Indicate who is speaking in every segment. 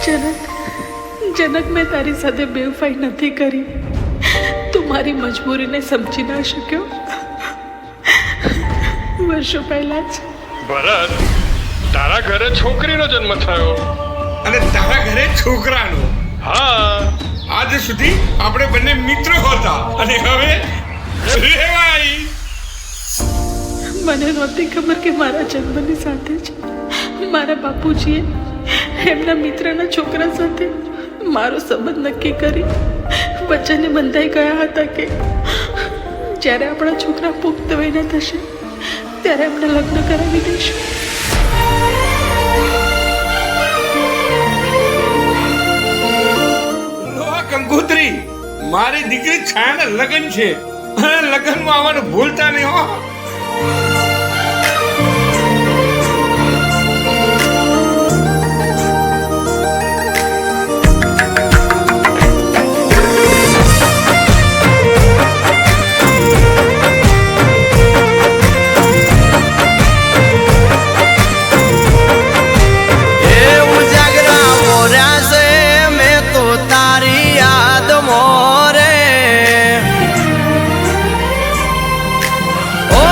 Speaker 1: જનક મેં તારી સાથે બેવફાઈ નથી કરી. તું મારી મજબૂરીને સમજી ના શક્યો. વર્ષો પહેલા જ
Speaker 2: ભરત, તારા ઘરે છોકરીનો જન્મ થયો
Speaker 3: અને તારા ઘરે છોકરાનો.
Speaker 2: હા,
Speaker 3: આજ સુધી આપણે બંને મિત્રો હતા અને હવે રેવાઈ.
Speaker 1: મને નહોતી ખબર કે મારા જન્મની સાથે જ મારા બાપુજીએ એમના મિત્રના છોકરા સાથે મારો સંબંધ નક્કી કરી વચને બંધાઈ ગયા હતા કે જ્યારે આપણા છોકરા પુખ્ત વયના થશે ત્યારે એમને લગ્ન કરાવી દઈશું.
Speaker 3: કંકોત્રી, મારી દીકરી છાયાના લગ્ન છે અને લગ્નમાં આવવાનું ભૂલતા નહીં હો.
Speaker 4: ઓ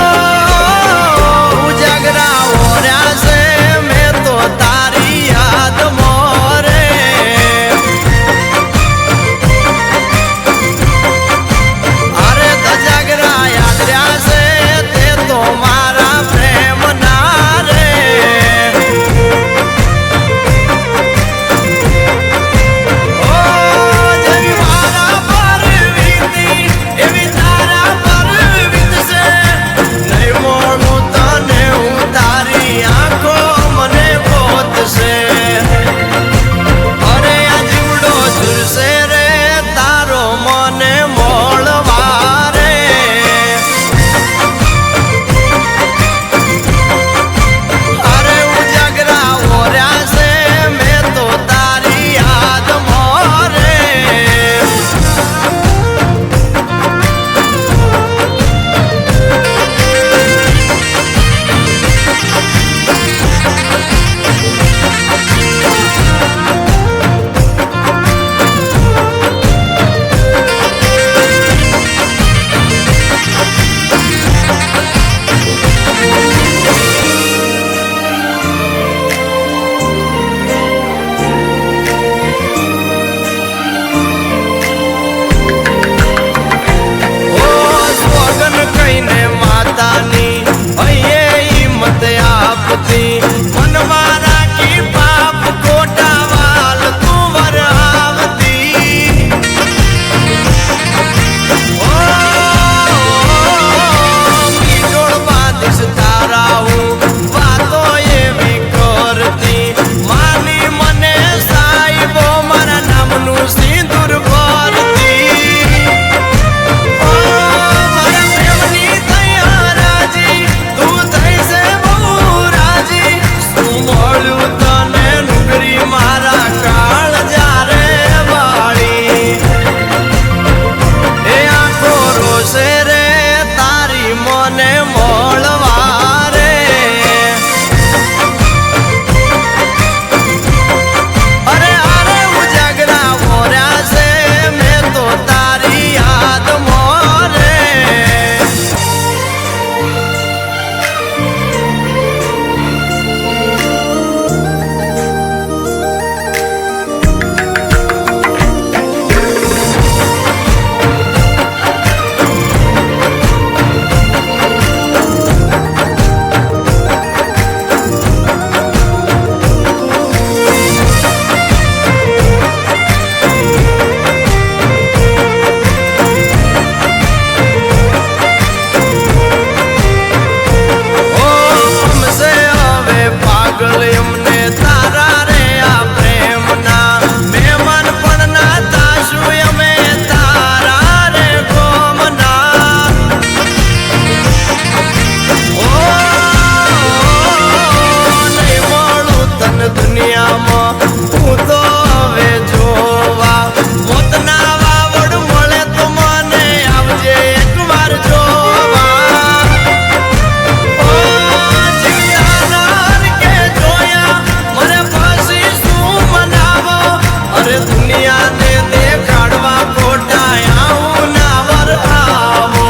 Speaker 4: દુનિયાને દેખાડવા ખોટા આવું ના વર આવો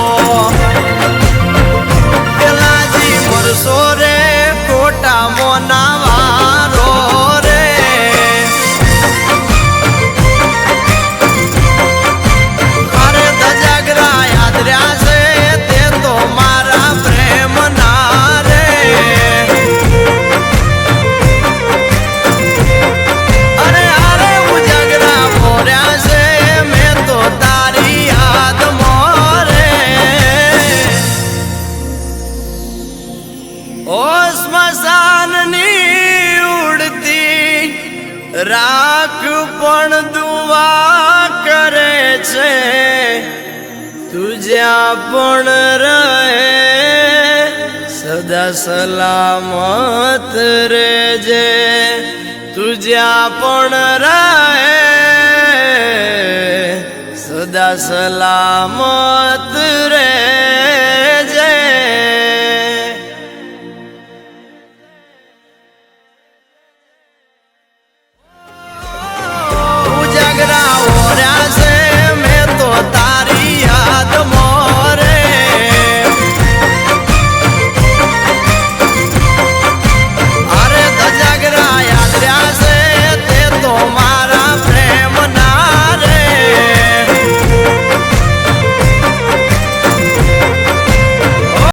Speaker 4: પેલાજી મરસો રે ખોટા મોના વારો રે અરે દજાગરા યાદ રહ્યા છે તે તો મારા પ્રેમ ના રે અરે અરે ઉજાગરા મોર્યા છે મેં તો તારી યાદ મોરે ઓ સ્મશાનની ઉડતી રાખ પણ દુઆ કરે છે તું જ્યાં પણ રહે સદા સલામત રહેજે તું જ્યાં પણ રહે સદા સલામત રહે